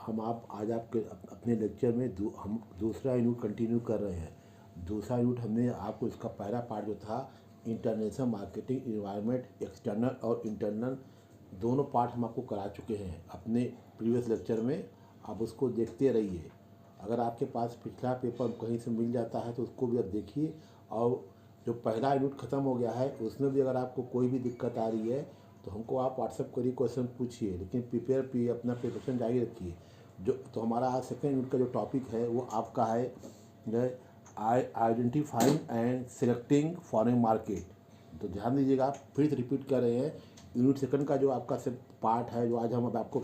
हम आप आज आपके अपने लेक्चर में हम दूसरा यूनिट कंटिन्यू कर रहे हैं। दूसरा यूनिट हमने आपको इसका पहला पार्ट जो था इंटरनेशनल मार्केटिंग इन्वायरमेंट एक्सटर्नल और इंटरनल दोनों पार्ट हम आपको करा चुके हैं अपने प्रीवियस लेक्चर में। आप उसको देखते रहिए। अगर आपके पास पिछला पेपर कहीं से मिल जाता है तो उसको भी आप देखिए। और जो पहला यूनिट ख़त्म हो गया है उसमें भी अगर आपको कोई भी दिक्कत आ रही है तो हमको आप व्हाट्सएप करिए, क्वेश्चन पूछिए, लेकिन अपना प्रिपरेशन जारी रखिए। जो तो हमारा आज सेकेंड यूनिट का जो टॉपिक है वो आपका है identifying and selecting foreign market. तो ध्यान दीजिएगा, आप फिर से रिपीट कर रहे हैं। यूनिट सेकंड का जो आपका पार्ट है जो आज हम अब आपको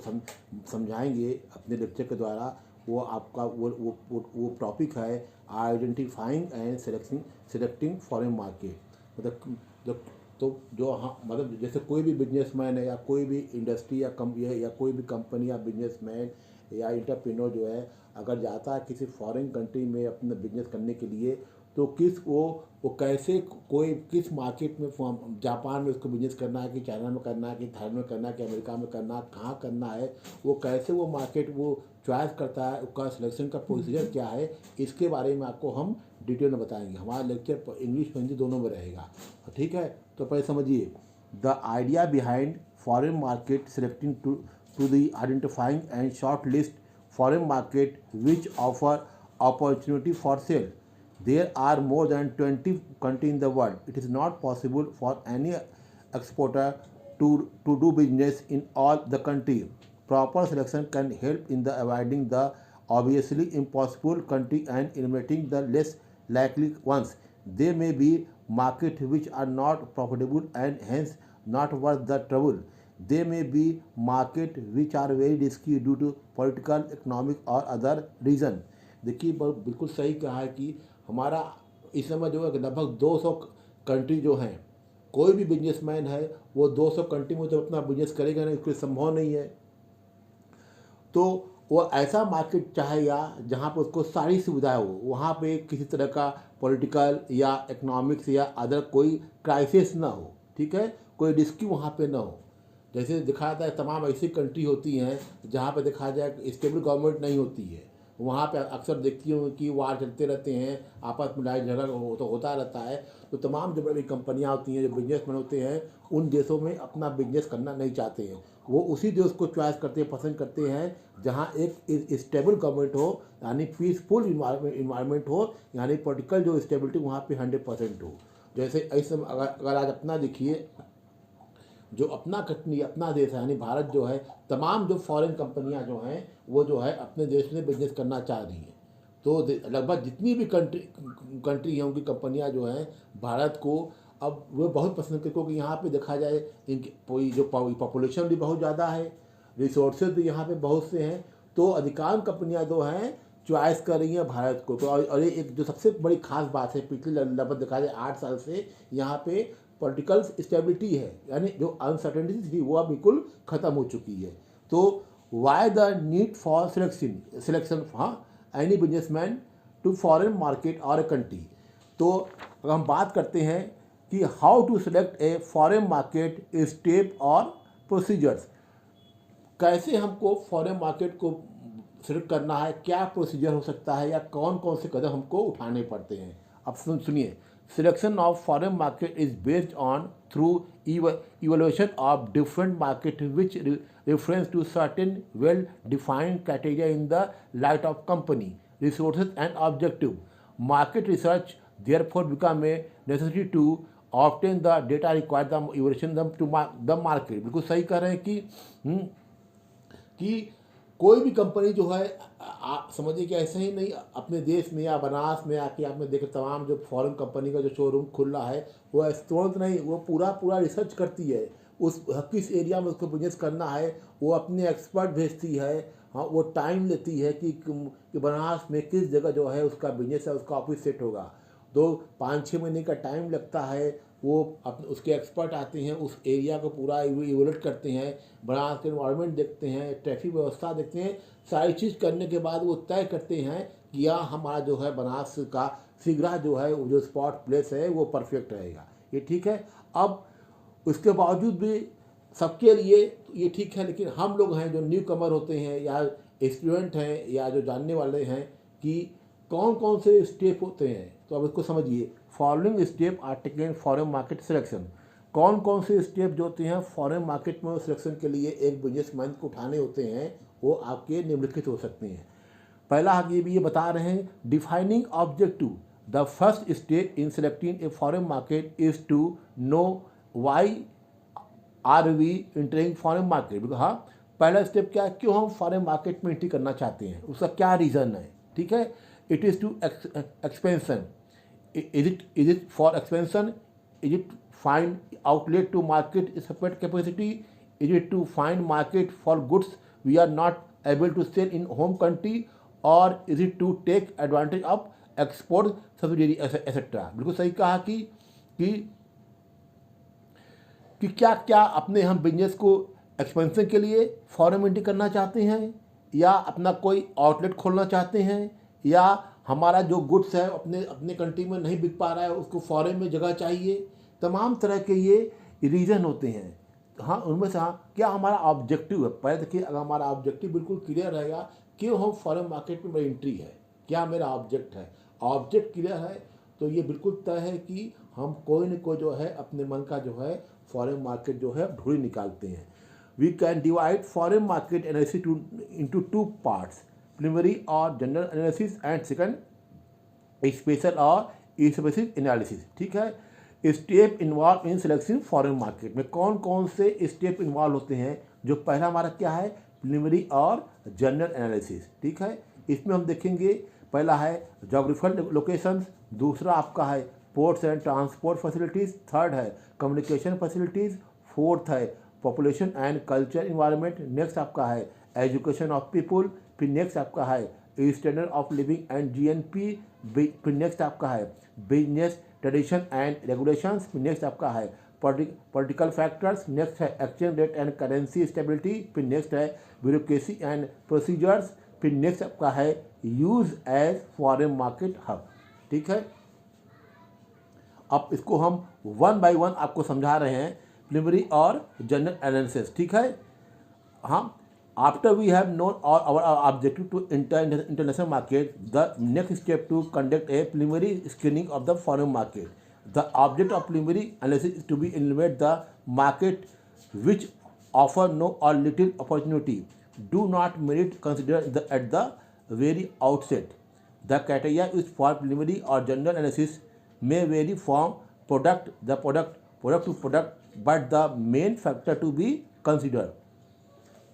समझाएंगे अपने लेक्चर के द्वारा, वो आपका वो टॉपिक है identifying and selecting foreign market. मतलब तो जो मतलब जैसे कोई भी बिजनेसमैन है या कोई भी इंडस्ट्री या कोई भी कंपनी या बिजनेसमैन या इंटरप्रेन्योर जो है अगर जाता है किसी फॉरेन कंट्री में अपना बिजनेस करने के लिए, तो वो कैसे कोई किस मार्केट में, जापान में उसको बिजनेस करना है कि चाइना में करना है कि थाईलैंड में करना है कि अमेरिका में करना है, कहाँ करना है, वो कैसे वो मार्केट वो चॉइस करता है, उसका सिलेक्शन का प्रोसीजर क्या है, इसके बारे में आपको हम डिटेल में बताएंगे। हमारा लेक्चर इंग्लिश हिंदी दोनों में रहेगा, ठीक है। तो पहले समझिए the idea behind foreign market selecting to the identifying and shortlist foreign market which offer opportunity for sale. There are more than 20 countries in the world. It is not possible for any exporter to do business in all the countries. Proper selection can help in the avoiding the obviously impossible country and eliminating the less likely ones. There may be markets which are not profitable and hence not worth the trouble. They may be market which are very risky due to political, economic और other reason। देखिए बिल्कुल सही कहा है कि हमारा इस समय जो है लगभग 200 कंट्री जो हैं, कोई भी बिजनेसमैन है वो 200 कंट्री में तो अपना बिजनेस करेगा नहीं, इसके संभव नहीं है। तो वो ऐसा मार्केट चाहेगा जहाँ पर उसको सारी सुविधाएं हो, वहाँ पे किसी तरह का पॉलिटिकल या इकोनॉमिक्स या अदर कोई क्राइसिस ना हो, ठीक है, कोई रिस्क वहाँ पे ना हो। जैसे दिखाया जाता है तमाम ऐसी कंट्री होती हैं जहाँ पे देखा जाए स्टेबल गवर्नमेंट नहीं होती है, वहाँ पे अक्सर देखती हूँ कि वार चलते रहते हैं, आपस में लड़ाई झगड़ा तो होता रहता है। तो तमाम जो बड़ी कंपनियाँ होती हैं, जो बिजनेसमैन होते हैं, उन देशों में अपना बिजनेस करना नहीं चाहते हैं। वो उसी देश को चॉइस करते हैं, पसंद करते हैं जहाँ एक स्टेबल गवर्नमेंट हो, यानी पीसफुल इन्वायरमेंट हो, यानी पॉलिटिकल जो स्टेबिलिटी वहाँ पे 100% हो। जैसे ऐसे अगर आज अपना देखिए, जो अपना कंट्री अपना देश है यानी भारत जो है, तमाम जो फॉरेन कंपनियां जो हैं वो जो है अपने देश में बिजनेस करना चाह रही हैं। तो लगभग जितनी भी कंट्री हैं उनकी कंपनियां जो हैं भारत को अब वो बहुत पसंद करती, क्योंकि यहाँ पे देखा जाए इनकी जो पॉपुलेशन भी बहुत ज़्यादा है, रिसोर्सेज भी यहाँ पे बहुत से हैं। तो अधिकांश कंपनियाँ जो हैं चॉइस कर रही हैं भारत को। तो और एक जो सबसे बड़ी खास बात है, पिछले लगभग देखा जाए 8 साल से यहाँ पे पॉलिटिकल स्टेबिलिटी है, यानी जो अनसर्टेनिटी थी वो अब बिल्कुल ख़त्म हो चुकी है। तो why the need for selection any businessman to foreign market और ए कंट्री। तो अगर हम बात करते हैं कि how to select a foreign market, step और प्रोसीजर्स, कैसे हमको फॉरेन मार्केट को सिलेक्ट करना है, क्या प्रोसीजर हो सकता है या कौन कौन से कदम हमको उठाने पड़ते हैं। अब सुनिए, selection of foreign market is based on through evaluation of different market which reference to certain well defined criteria in the light of company resources and objective. Market research therefore become a necessity to obtain the data required the evaluation to the market। बिल्कुल सही कह रहे हैं कि कोई भी company जो है, आप समझिए कि ऐसे ही नहीं अपने देश में या बनारस में आके आपने देखा तमाम जो फॉरेन कंपनी का जो शोरूम खुल रहा है वो तुरंत नहीं, वो पूरा रिसर्च करती है उस किस एरिया में उसको बिजनेस करना है, वो अपने एक्सपर्ट भेजती है। हाँ, वो टाइम लेती है कि बनारस में किस जगह जो है उसका बिजनेस है, उसका ऑफिस सेट होगा। तो 5-6 महीने का टाइम लगता है। वो उसके एक्सपर्ट आते हैं, उस एरिया को पूरा इवोल्यूट करते हैं, बनारस के इन्वायरमेंट देखते हैं, ट्रैफिक व्यवस्था देखते हैं, सारी चीज़ करने के बाद वो तय करते हैं कि यहाँ हमारा जो है बनारस का सिगरा जो है जो स्पॉट प्लेस है वो परफेक्ट रहेगा, ये ठीक है। अब उसके बावजूद भी सबके लिए ये ठीक है, लेकिन हम लोग हैं जो न्यू कमर होते हैं या स्टूडेंट हैं या जो जानने वाले हैं कि कौन कौन से स्टेप होते हैं, तो अब इसको समझिए। Following step are taken foreign market selection. कौन कौन से स्टेप जो होते हैं फॉरेन मार्केट में सिलेक्शन के लिए एक बिजनेसमैन को उठाने होते हैं, वो आपके निम्नलिखित हो सकते हैं। पहला ये भी ये बता रहे हैं, defining objective. The first step in selecting a foreign market is to know why are we entering foreign market. हाँ, पहला स्टेप क्या है, क्यों हम फॉरेन मार्केट में एंट्री करना चाहते हैं, उसका क्या रीज़न है। ठीक है, it is to expansion. Is it for expansion? Is it find outlet to market separate capacity? Is it to find market for goods we are not able to sell in home country? और is it to take advantage of export subsidy etcetera. बिल्कुल सही कहा कि क्या क्या अपने हम business को एक्सपेंशन के लिए फॉरेन में एंट्री करना चाहते हैं, या अपना कोई आउटलेट खोलना चाहते हैं, या हमारा जो गुड्स है अपने अपने कंट्री में नहीं बिक पा रहा है, उसको फॉरेन में जगह चाहिए। तमाम तरह के ये रीज़न होते हैं। हाँ, उनमें से हाँ, क्या हमारा ऑब्जेक्टिव है। पहले देखिए, अगर हमारा ऑब्जेक्टिव बिल्कुल क्लियर रहेगा, क्यों हम फॉरेन मार्केट में मेरी एंट्री है, क्या मेरा ऑब्जेक्ट है, ऑब्जेक्ट क्लियर है, तो ये बिल्कुल तय है कि हम कोई न कोई जो है अपने मन का जो है फॉरेन मार्केट जो है ढूंढ निकालते हैं। We can divide foreign market analysis into two parts, preliminary और general analysis, and second special और स्पेसिफिक एनालिसिस। ठीक है, step involve in selection foreign market में कौन कौन से स्टेप इन्वॉल्व होते हैं। जो पहला हमारा क्या है, प्रिलिमिनरी और जनरल एनालिसिस। ठीक है, इसमें हम देखेंगे, पहला है जोग्राफिकल लोकेशंस, दूसरा आपका है ports and transport facilities, third है कम्युनिकेशन फैसिलिटीज़, फोर्थ है population and culture environment, next आपका है एजुकेशन ऑफ पीपुल, फिर नेक्स्ट आपका है standard of living and GNP, फिर नेक्स्ट आपका है बिजनेस ट्रेडिशन एंड रेगुलेशंस, फिर नेक्स्ट आपका है पॉलिटिकल फैक्टर्स, नेक्स्ट है exchange rate and currency stability, फिर नेक्स्ट है ब्यूरोक्रेसी एंड प्रोसीजर्स, फिर नेक्स्ट आपका है use as foreign market hub. ठीक है, अब इसको हम वन बाय वन आपको समझा रहे हैं, प्रिलिमिनरी और जनरल एनालिसिस। ठीक है, हाँ, after we have known our objective to international market, the next step to conduct a preliminary screening of the foreign market. The object of preliminary analysis is to be invent the market which offer no or little opportunity, do not merit considered at the very outset. The criteria is for preliminary or general analysis may vary from product to product, but the main factor to be considered.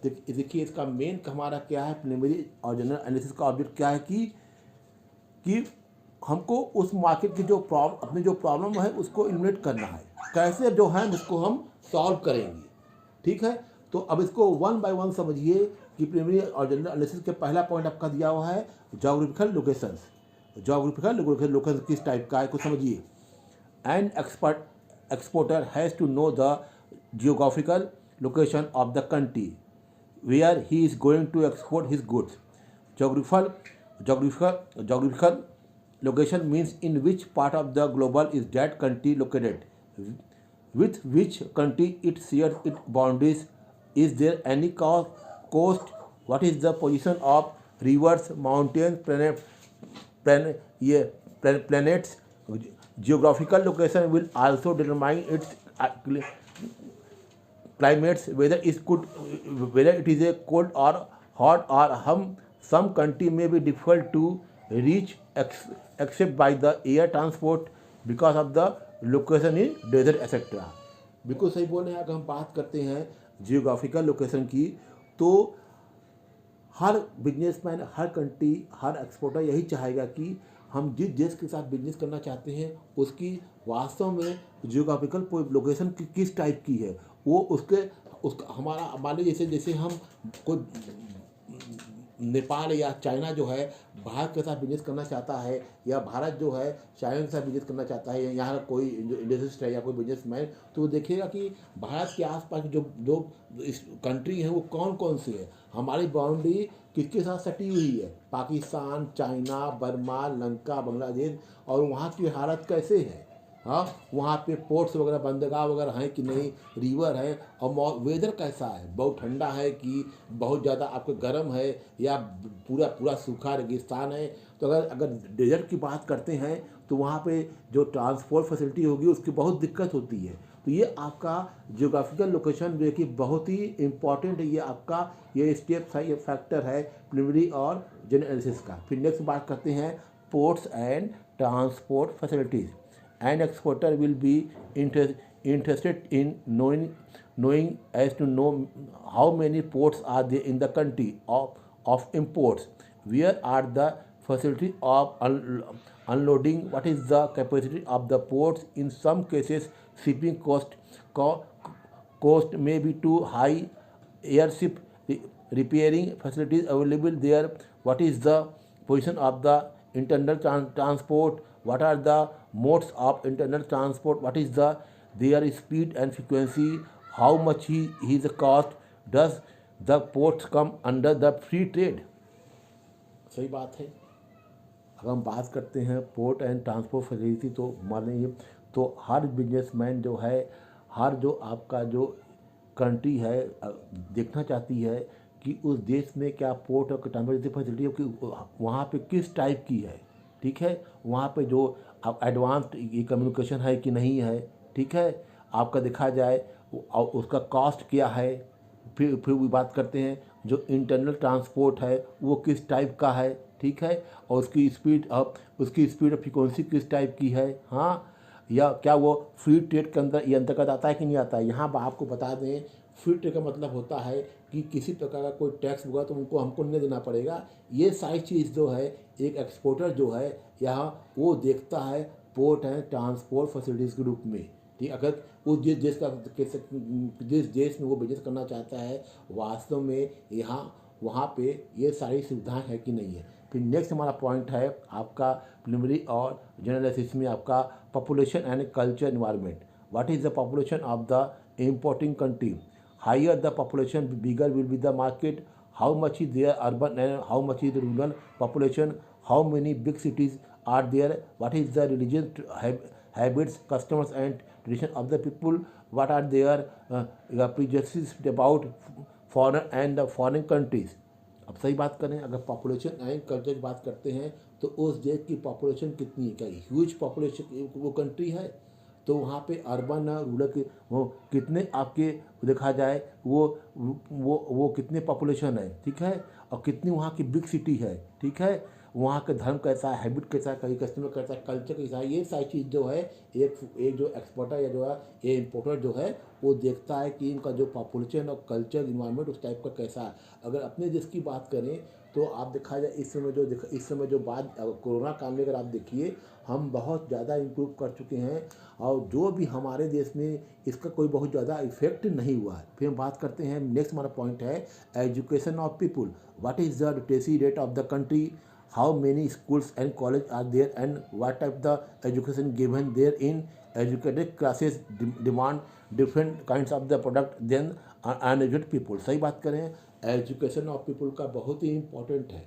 देखिए, इसका main हमारा क्या है, preliminary और general analysis का object क्या है कि हमको उस मार्केट की जो अपनी जो प्रॉब्लम है उसको इन्वेट करना है, कैसे जो है उसको हम सॉल्व करेंगे। ठीक है, तो अब इसको वन बाय वन समझिए कि प्रिलिमिनरी और जनरल एनालिसिस के पहला पॉइंट आपका दिया हुआ है जोग्राफिकल लोकेशंस। जोग्राफिकल लोकेशन किस टाइप का है कुछ समझिए। An exporter has to know the geographical location of the country where he is going to export his goods. Geographical location means in which part of the global is that country located, with which country it shares its boundaries, is there any coast, what is the position of rivers, mountains, planets. Geographical location will also determine its climates, whether it is a cold or hot, or some country may be difficult to reach except by the air transport because of the location in desert etcetera. बिल्कुल सही बोल रहे हैं। अगर हम बात करते हैं जियोग्राफिकल लोकेशन की, तो हर बिजनेसमैन, हर कंट्री, हर एक्सपोर्टर यही चाहेगा कि हम जिस देश के साथ बिजनेस करना चाहते हैं उसकी वास्तव में जियोग्राफिकल लोकेशन किस टाइप की है, वो उसका हमारा मान लीजिए जैसे हम कोई नेपाल या चाइना जो है भारत के साथ बिजनेस करना चाहता है, या भारत जो है चाइना के साथ बिजनेस करना चाहता है, या यहाँ कोई इंडस्ट्रिस्ट है या कोई बिजनेसमैन, तो वो देखिएगा कि भारत के आसपास जो कंट्री हैं वो कौन कौन सी है, हमारी बाउंड्री किसके साथ सटी हुई है, पाकिस्तान, चाइना, बर्मा, लंका, बांग्लादेश, और वहाँ की हालत कैसे है। हाँ, वहाँ पे पोर्ट्स वगैरह बंदरगाह वगैरह हैं कि नहीं, रिवर है, और वेदर कैसा है, बहुत ठंडा है कि बहुत ज़्यादा आपको गर्म है, या पूरा पूरा सूखा रेगिस्तान है। तो अगर अगर डेजर्ट की बात करते हैं तो वहाँ पे जो ट्रांसपोर्ट फैसिलिटी होगी उसकी बहुत दिक्कत होती है। तो ये आपका जियोग्राफिकल लोकेशन जो है कि बहुत ही इम्पॉर्टेंट है, ये आपका ये स्टेप ये फैक्टर है प्रिलिमिनरी और जनरल एनालिसिस का। फिर नेक्स्ट बात करते हैं ports and transport facilities. An exporter will be interested in knowing as to know how many ports are there in the country of imports, where are the facilities of unloading, what is the capacity of the ports. In some cases shipping cost may be too high, airship repairing facilities available there, what is the position of the internal transport, what are the modes of internal transport, what is their speed and frequency, how much is the cost, does the ports come under the free trade। सही बात है। अगर हम बात करते हैं port and transport facility तो मान लीजिए तो हर बिजनेसमैन जो है, हर जो आपका जो कंट्री है देखना चाहती है कि उस देश में क्या पोर्ट और ट्रांसपोर्ट फैसिलिटी कि वहाँ पे किस टाइप की है, ठीक है, वहाँ पे जो अब एडवांस्ड ये कम्युनिकेशन है कि नहीं है, ठीक है, आपका देखा जाए और उसका कॉस्ट क्या है। फिर भी बात करते हैं जो इंटरनल ट्रांसपोर्ट है वो किस टाइप का है, ठीक है, और उसकी स्पीड और फ्रीक्वेंसी किस टाइप की है, हाँ, या क्या वो फ्री ट्रेड के अंदर ये अंतर्गत आता है कि नहीं आता है। यहाँ आपको बता दें फ्री ट्रेड का मतलब होता है कि किसी प्रकार का कोई टैक्स होगा तो उनको हमको नहीं देना पड़ेगा। ये सारी चीज़ जो है एक एक्सपोर्टर जो है यहाँ वो देखता है पोर्ट एंड ट्रांसपोर्ट फैसिलिटीज़ के रूप में, ठीक। अगर उस जिस देश में वो बिजनेस करना चाहता है वास्तव में यहाँ वहाँ पे ये सारी सुविधाएं है कि नहीं है। फिर नेक्स्ट हमारा पॉइंट है आपका प्रिलिमिनरी और जनरल एनालिसिस में आपका population and culture environment. What is the population of the importing country, higher the population bigger will be the market, how much is there urban and how much is the rural population, how many big cities are there, what is the religion habits, customs and tradition of the people, what are their prejudices about foreign and foreign countries। अब सही बात करें अगर population and culture की बात करते हैं तो उस देश की पॉपुलेशन कितनी है, क्या ह्यूज पॉपुलेशन वो कंट्री है, तो वहाँ पे अर्बन और रूरल के वो कितने आपके देखा जाए वो कितने पॉपुलेशन है, ठीक है, और कितनी वहाँ की बिग सिटी है, ठीक है, वहाँ का धर्म कैसा है, हैबिट कैसा है, कहीं कस्टमर कैसा है, कल्चर कैसा है, ये सारी चीज़ जो है एक जो एक्सपोर्टर या जो है ये इम्पोर्टर जो है वो देखता है कि इनका जो पॉपुलेशन और कल्चर इन्वायरमेंट उस टाइप का कैसा है। अगर अपने देश की बात करें तो आप देखा जाए इस समय जो बात कोरोना काल में अगर आप देखिए हम बहुत ज़्यादा इम्प्रूव कर चुके हैं और जो भी हमारे देश में इसका कोई बहुत ज़्यादा इफेक्ट नहीं हुआ है। फिर हम बात करते हैं नेक्स्ट हमारा पॉइंट है education of people, what is the literacy rate of the country, how many schools and college are there and what type the education given there in educated classes demand different kinds of the product than uneducated people। सही बात करें education of people का बहुत ही important है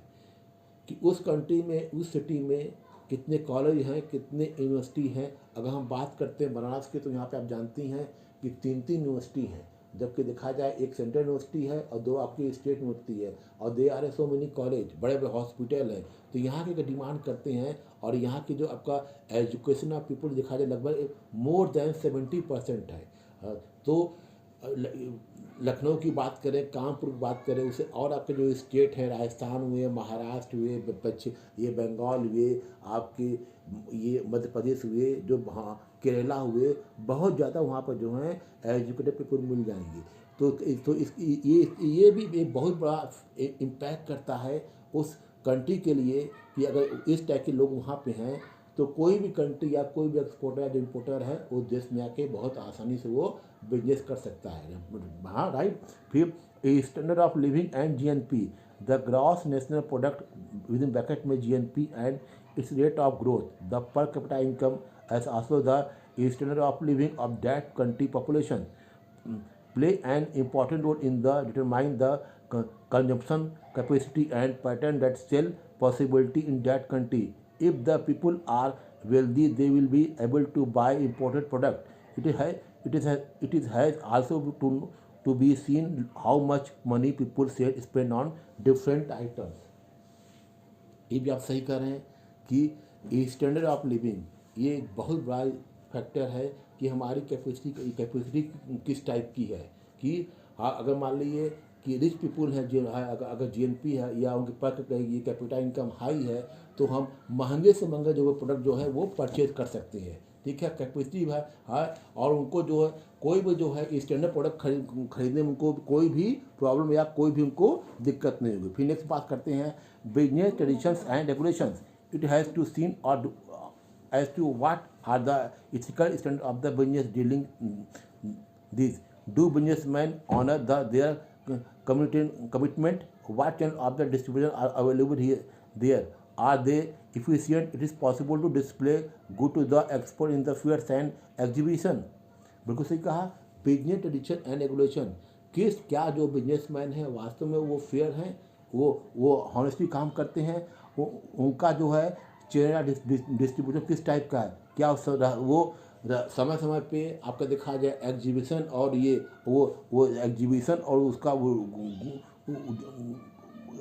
कि उस country में उस सिटी में कितने कॉलेज हैं, कितने यूनिवर्सिटी हैं। अगर हम बात करते हैं बनारस की तो यहाँ पे आप जानती हैं कि 3 यूनिवर्सिटी हैं, जबकि देखा जाए एक सेंट्रल यूनिवर्सिटी है और 2 आपकी स्टेट यूनिवर्सिटी है और they are so many college, बड़े बड़े हॉस्पिटल हैं। तो यहाँ के डिमांड करते हैं और यहाँ की जो आपका एजुकेशन ऑफ पीपल देखा जाए लगभग मोर देन 70% है। तो लखनऊ की बात करें, कानपुर की बात करें, उसे और आपके जो स्टेट हैं राजस्थान हुए, महाराष्ट्र हुए, ये बंगाल हुए, आपके ये मध्य प्रदेश हुए, जो हाँ केरला हुए, बहुत ज़्यादा वहाँ पर जो हैं एजुकेटेड पीपल मिल जाएंगे। तो ये भी एक बहुत बड़ा इम्पैक्ट करता है उस कंट्री के लिए कि अगर इस टाइप के लोग वहाँ पे हैं तो कोई भी कंट्री या कोई भी एक्सपोर्टर या जो इम्पोर्टर है उस देश में आके बहुत आसानी से वो बिजनेस कर सकता है। हाँ राइट। फिर standard of living and GNP, the gross national product with in bracket में GNP and its rate of growth, the per capita income as also the standard of living of that country population play an important role in the determine the consumption capacity and pattern that sell possibility in that country. If the people are wealthy, they will be able to buy imported product. It is has also to be seen how much money people spend on different items. ये भी आप सही कह रहे हैं कि standard of living ये एक बहुत बड़ा फैक्टर है कि हमारी कैपेसिटी किस टाइप की है। कि हाँ, अगर मान लीजिए कि रिच पीपुल हैं, जो है अगर जीएनपी है या उनके पर ये कैपिटल इनकम हाई है, तो हम महंगे से महंगे जो प्रोडक्ट जो है वो परचेज कर सकते हैं। ठीक है, कैपेसिटी है और उनको जो है कोई भी जो है स्टैंडर्ड प्रोडक्ट खरीदने में उनको कोई भी प्रॉब्लम या कोई भी उनको दिक्कत नहीं होगी। फिर नेक्स्ट बात करते हैं business traditions and regulations. It has to seen और as to what are the ethical standards of the business dealing these. Do businessmen honor their commitment? What channel of the distribution are available there? Are they efficient? It is possible to display good to the export in the fairs and exhibition. बिल्कुल सही कहा। Business tradition and regulation, क्या जो businessman हैं वास्तव में वो fair हैं, वो हॉनेस्टली काम करते हैं, उनका जो है चेन डिस्ट्रीब्यूशन किस टाइप का है, क्या वो समय समय पे आपका देखा जाए एग्जीबिशन और ये वो एग्जीबिशन और उसका वो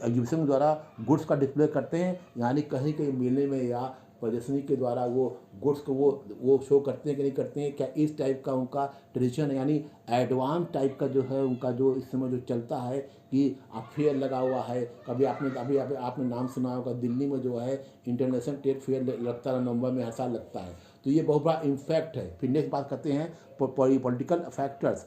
एग्जीबिशन द्वारा गुड्स का डिस्प्ले करते हैं, यानी कहीं कहीं मेले में या प्रदर्शनी के द्वारा वो गुड्स को वो शो करते हैं कि नहीं करते हैं। क्या इस टाइप का उनका ट्रेडिशन है, यानी एडवांस टाइप का जो है उनका जो इस समय जो चलता है कि आप फेयर लगा हुआ है। कभी आपने नाम सुना होगा, दिल्ली में जो है इंटरनेशनल ट्रेड फेयर लगता है, नवंबर में हर साल लगता है। तो ये बहुत बड़ा इम्पैक्ट है। फिर नेक्स्ट बात करते हैं political factors.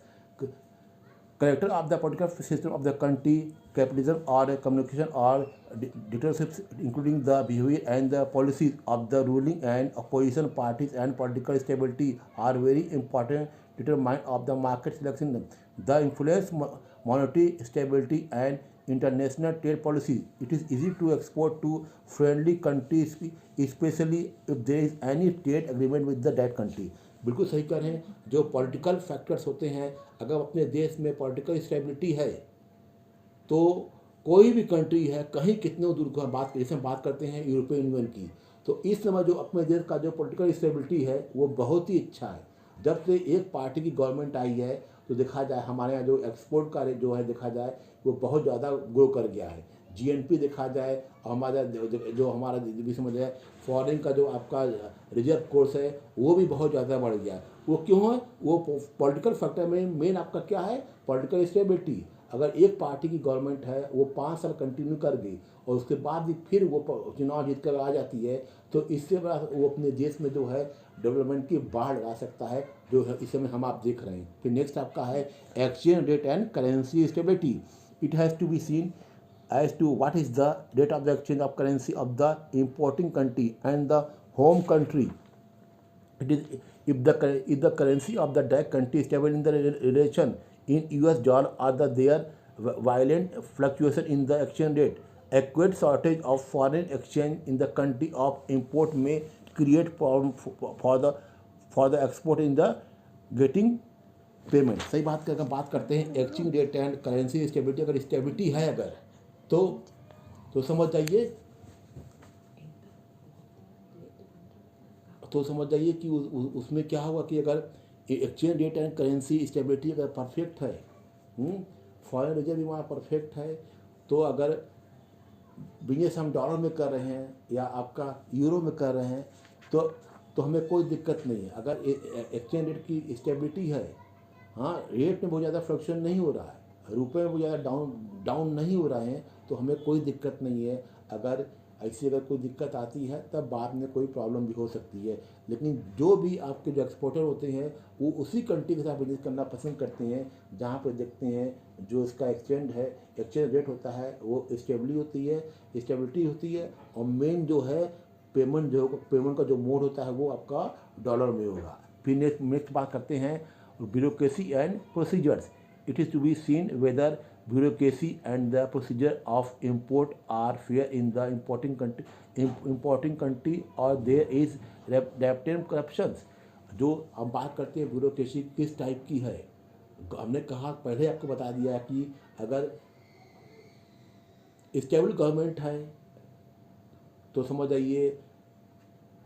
character of the political system of the country, capitalism or communication or dictatorships, including the behavior and the policies of the ruling and opposition parties and political stability are very important determinant of the market selection. The influence monetary stability and international trade policy. It is easy to export to friendly countries, especially if there is any trade agreement with that country. बिल्कुल सही कह रहे हैं। जो political factors होते हैं, अगर अपने देश में पॉलिटिकल स्टेबिलिटी है तो कोई भी कंट्री है कहीं कितने दूर का बात, जैसे हम बात करते हैं यूरोपियन यूनियन की, तो इस समय जो अपने देश का जो पॉलिटिकल स्टेबिलिटी है वो बहुत ही अच्छा है। जब से एक पार्टी की गवर्नमेंट आई है तो देखा जाए हमारे यहाँ जो एक्सपोर्ट का रेट जो है देखा जाए वो बहुत ज़्यादा ग्रो कर गया है। जीएनपी देखा जाए, हमारा जो हमारा भी समझ है फॉरेन का जो आपका रिजर्व कोर्स है वो भी बहुत ज़्यादा बढ़ गया है। वो क्यों है? वो पॉलिटिकल फैक्टर में मेन आपका क्या है? Political stability. अगर एक पार्टी की गवर्नमेंट है वो 5 साल कंटिन्यू कर गई और उसके बाद भी फिर वो चुनाव जीत कर आ जाती है, तो इससे बड़ा वो अपने देश में जो है डेवलपमेंट की बाढ़ लगा सकता है, जो है इस समय हम आप देख रहे हैं। फिर नेक्स्ट आपका है exchange rate and currency stability. It has to be seen as to what is the rate of the exchange of currency of the importing country and the home country. It is if the currency of the direct country is stable in the relation in US dollar or there violent fluctuation in the exchange rate, acute shortage of foreign exchange in the country of import may create problem for the export in the getting payment. सही बात करते हैं exchange rate and currency stability. अगर stability है अगर तो समझ जाइए कि उसमें क्या होगा कि अगर exchange rate and currency stability अगर परफेक्ट है, फॉरेन रिजर्व भी हमारा परफेक्ट है, तो अगर बिजनेस हम डॉलर में कर रहे हैं या आपका यूरो में कर रहे हैं तो हमें कोई दिक्कत नहीं है। अगर एक्सचेंज रेट की स्टेबिलिटी है, हाँ, रेट में बहुत ज़्यादा फ्लक्चुएशन नहीं हो रहा है, रुपए में बहुत ज़्यादा डाउन नहीं हो रहे हैं, तो हमें कोई दिक्कत नहीं है। अगर कोई दिक्कत आती है तब बाद में कोई प्रॉब्लम भी हो सकती है। लेकिन जो भी आपके जो एक्सपोर्टर होते हैं वो उसी कंट्री के साथ बिजनेस करना पसंद करते हैं जहाँ पर देखते हैं जो इसका एक्सचेंज रेट होता है वो स्टेबिलिटी होती है और मेन जो है पेमेंट का जो मोड होता है वो आपका डॉलर में होगा। फिर नेक्स्ट बात करते हैं bureaucracy and procedures. It is to be seen whether bureaucracy and the procedure of import are fair in the importing country or there is rampant corruption. जो हम बात करते हैं ब्यूरोक्रेसी किस टाइप की है, हमने कहा पहले आपको बता दिया कि अगर स्टेबल गवर्नमेंट है तो समझ आइए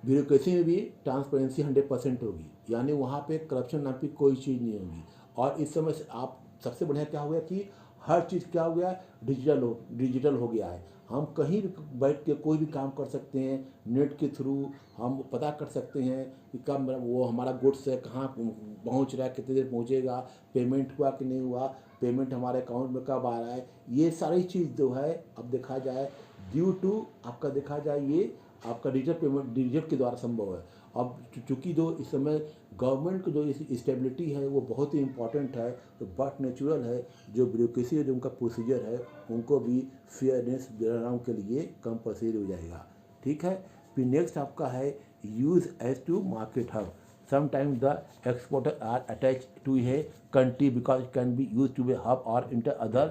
ब्यूरोक्रेसी में भी ट्रांसपेरेंसी 100% होगी, यानी वहाँ पे करप्शन नाम की कोई चीज़ नहीं होगी। और इस समय से आप सबसे बढ़िया क्या हो गया कि हर चीज़ क्या हो गया, डिजिटल हो गया है। हम कहीं भी बैठ के कोई भी काम कर सकते हैं, नेट के थ्रू हम पता कर सकते हैं कि कब वो हमारा गुड्स है कहाँ पहुंच रहा है, कितनी देर पहुंचेगा, पेमेंट हुआ कि नहीं हुआ, पेमेंट हमारे अकाउंट में कब आ रहा है। ये सारी चीज़ जो है अब देखा जाए ड्यू टू आपका देखा जाए ये आपका डिजिटल पेमेंट डिजिटल के द्वारा संभव है। अब चूँकि जो इस समय गवर्नमेंट की जो स्टेबिलिटी है वो बहुत ही इम्पॉर्टेंट है, तो बट नेचुरल है जो ब्यूरोक्रेसी है जो उनका प्रोसीजर है उनको भी फेयरनेस बनाने के लिए कंपलसरी हो जाएगा। ठीक है। फिर नेक्स्ट आपका है use as to market hub. Sometimes the exporter are attached to a country because it can be used to be hub or enter other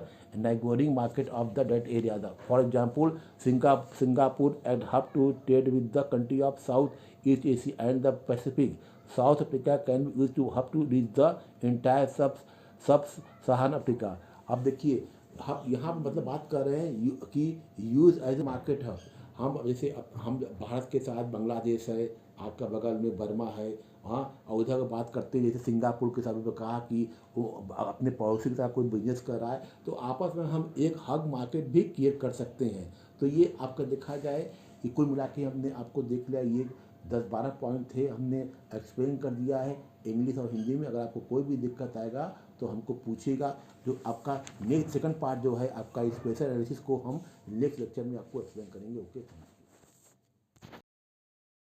neighboring market of that area. For example, Singapore and hub to trade with the country of Southeast Asia and the Pacific. South Africa can be used to hub to reach the entire sub-Saharan Africa. अब देखिए हम यहाँ मतलब बात कर रहे हैं कि use as a market hub. हम जैसे हम भारत के साथ बांग्लादेश है, आपका बगल में बर्मा है, हाँ, और उधर का बात करते हैं जैसे सिंगापुर के साथ में कहा कि वो अपने पड़ोसी के साथ कोई बिजनेस कर रहा है, तो आपस में हम एक हब मार्केट भी क्रिएट कर सकते हैं। तो ये आपका देखा जाए कि कुल मिला के हमने आपको देख लिया, ये 10-12 पॉइंट थे, हमने एक्सप्लेन कर दिया है इंग्लिश और हिंदी में। अगर आपको कोई भी दिक्कत आएगा तो हमको पूछिएगा। जो आपका नेक्स्ट सेकंड पार्ट जो है आपका स्पेशल एनालिसिस को हम नेक्स्ट लेक्चर में आपको एक्सप्लेन करेंगे। ओके।